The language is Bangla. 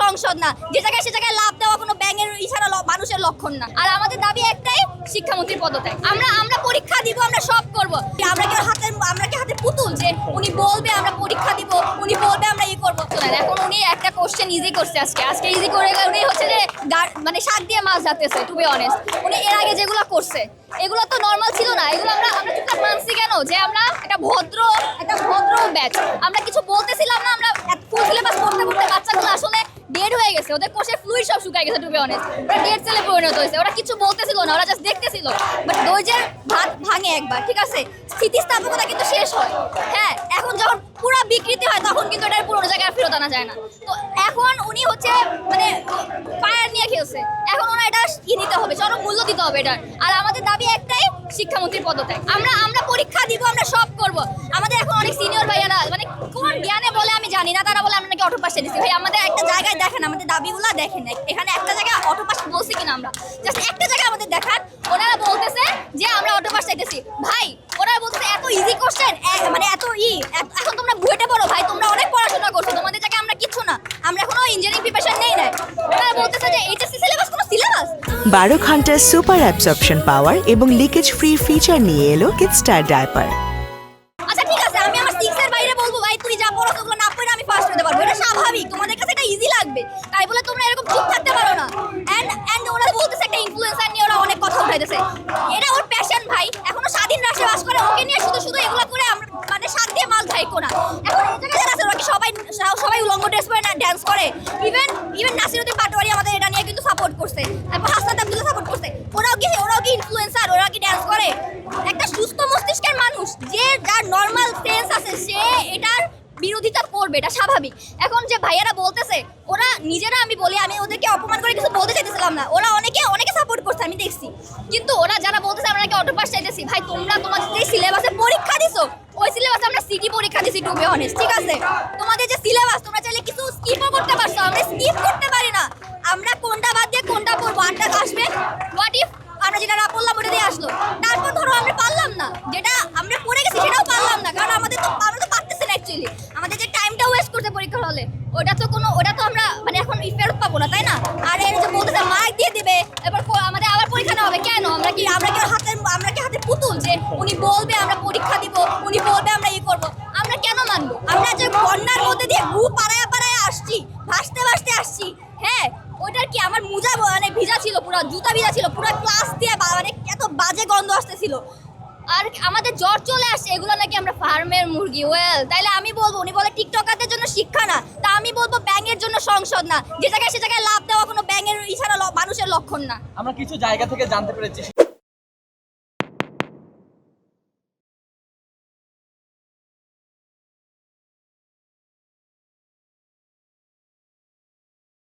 সংসদ না, যে জায়গায় সে জায়গায় লাভ দেওয়া কোনো ব্যাঙের ইশারা মানুষের লক্ষণ না। আর আমাদের দাবি একটাই, শিক্ষামন্ত্রীর পদত্যাগ। আমরা পরীক্ষা দিব, আমরা সব করব। আমরা কি হাতে পুতুল যে উনি বলবে আমরা পরীক্ষা দিব, উনি বলবে আমরা ই করবো। এখন উনি একটা কোশ্চেন ইজি করছে, আজকে ইজি করে উনি হচ্ছে যে মানে শাক দিয়ে মাছ যাতেছে। টু বি অনেস্ট, উনি এর আগে যেগুলো করছে এগুলো তো নর্মাল ছিল না। এগুলো আমরা চুপচাপ মানছি কেন? যে আমরা একটা ভদ্র ব্যাচ, আমরা কিছু বলতেছিলাম না। আমরা ফুল সিলেবাস পড়তে বাচ্চাগুলো আসলে ডেড হয়ে গেছে, ওদের কোষে ফ্লুইড সব শুকায় গেছে। টু বি অনেস্ট, ওরা ডেড সেলে পরিণত হয়েছে। ওরা কিছু বলতেছিল না, ওরা জাস্ট দেখতেছিল। বাট ধৈর্যের ভাত ভাঙে একবার, ঠিক আছে? স্থিতিস্থাপকতা কিন্তু শেষ হয়। হ্যাঁ, এখন যখন পুরো বিকৃতি হয় তখন কিন্তু এটার পুরোনো জায়গায় ফেরত আনা যায় না। তো এখন উনি হচ্ছে মানে ফায়ার নিয়ে খেলছে। এখন ওরা এটা নিতে হবে, চরম মূল্য দিতে হবে এটার। আর আমাদের দাবি একটাই, শিক্ষামন্ত্রীর পদত্যাগ। আমরা পরীক্ষা দিব, আমরা সব করব। আমাদের এখন অনেক সিনিয়র ভাইয়ারা মানে কোন জ্ঞানে বলে আমি জানি না, তারা বলে আমরা নাকি অটো পাস দিচ্ছি। ভাই, আমাদের একটা জায়গায় দেখেন, আমাদের দাবিগুলো দেখেন। এখানে একটা জায়গায় অটো পাস বলছি কিনা, আমরা জাস্ট একটা জায়গায় আমাদের দেখান। ওনারা বলতেছে যে আমরা অটো পাস চাইতেছি। ভাই, ওনারা বলতেছে এত ইজি কোশ্চেন, মানে এখন তোমরা বুয়েটে পড়ো ভাই, তোমরা অনেক পড়াশোনা করছো, তোমাদের জায়গায় আমরা কিছু না। আমরা এখনো ইঞ্জিনিয়ারিং প্রিপারেশন নেই না। ওনারা বলতেছে যে এইচএসসি সিলেবাস কোনো সিলেবাস। 12 ঘন্টার সুপার অ্যাবসর্পশন পাওয়ার এবং লিকেজ ফ্রি ফিচার নিয়ে এলো কিডস্টার ডায়াপার। আচ্ছা ঠিক আছে, আমি আমার 6 এর বাইরে বলবো ভাই, তুই যা পড়ো ওগুলো না পড়ে আমি ফার্স্ট হতে পারবো। এটা স্বাভাবিক, তোমাদের কাছে এটা ইজি লাগবে, তাই বলে তোমরা এরকম চুপ থাকতে পারো না। এন্ড ওরা বলতেছে একটা ইনফ্লুয়েন্সার নিয়ে ওরা অনেক কথা উঠাইতেছে। এটা ওর প্যাশন ভাই, এখনো স্বাধীন রাষ্ট্রে বাস করে, ওকে নিয়ে শুধু এগুলো করে আমরা মানে শাক দিয়ে মাছ খাই কোনা। এখন এই জায়গায় যারা আছে ওরা কি সবাই উলঙ্গ ড্রেস পরে না ডান্স করে? ইভেন নাসিরউদ্দিন পাটোয়ারি আমাদের এটা নিয়ে কিন্তু সাপোর্ট করছে, তারপর হাসনাত আব্দুল্লাহ সাপোর্ট করছে। ওরাও কি ইনফ্লুয়েন্সার? ওরা কি ডান্স করে? একটা সুস্থ মস্তিষ্কের মানুষ, যার নর্মাল সেন্স আছে, সে এটার বিরোধিতা করবে, এটা স্বাভাবিক। এখন যে ভাইয়ারা বলতেছে, ওরা নিজেরা, আমি বলি, আমি ওদেরকে অপমান করে কিছু বলতে চাইতেছিলাম না। ওরা অনেকে সাপোর্ট করছে, আমি দেখছি। কিন্তু ওরা যারা বলতেছে আমরা নাকি অটো পাস চাইতেছি, ভাই তোমরা তোমাদের যে সিলেবাসে পরীক্ষা দিছো, ওই সিলেবাসে আমরা সিটি পরীক্ষা দিছি। টু বি অনেস্ট, ঠিক আছে? তোমাদের যে সিলেবাস, তোমরা চাইলে কিছু স্কিপও করতে পারছো, আমরা স্কিপ করতে পারি না। আমরা কোনটা বাদ দিয়ে কোনটা পড়বো, আটটা আসবে। হোয়াট ইফ আমরা যেটা না পড়লাম ওটা দিয়ে আসলো? তারপর ধরো আমরা পারলাম না, যেটা আমরা পড়ে গেছি সেটাও পারলাম না, কারণ আমরা তো পারতেছি না অ্যাকচুয়ালি। আমাদের যে টাইমটা ওয়েস্ট করতে পরীক্ষার হলে, ওটা তো আমরা মানে এখন ফেরত পাবো না, তাই না? আর এর যে বলতেছে মার্ক দিয়ে দিবে, এবার আমাদের আবার পরীক্ষা নেওয়া হবে কেন? আমরা কি হাতে পুতুল যে উনি বলবে আমরা পরীক্ষা দিব, উনি বলবে আমরা ই করবো? আমরা কেন মানবো? আমরা যে বন্যার মধ্যে দিয়ে পাড়ায় আসছি, ভাসতে আসছি। হ্যাঁ, ওইটার কি আমার মোজা মানে ভিজা ছিল, পুরো জুতা ভিজা ছিল, পুরো ক্লাস দিয়ে মানে এত বাজে গন্ধ আসতেছিল। আর আমাদের জ্বর চলে আসছে, এগুলো নাকি আমরা ফার্মের মুরগি। ওয়েল, তাইলে আমি বলবো, উনি বলে টিকটকারদের জন্য শিক্ষা না, তা আমি বলবো ব্যাঙের জন্য সংসদ না, যে জায়গায় সে জায়গায় লাভ দেওয়া কোনো ব্যাঙের ইশারা মানুষের লক্ষণ না। আমরা কিছু জায়গা থেকে জানতে পেরেছি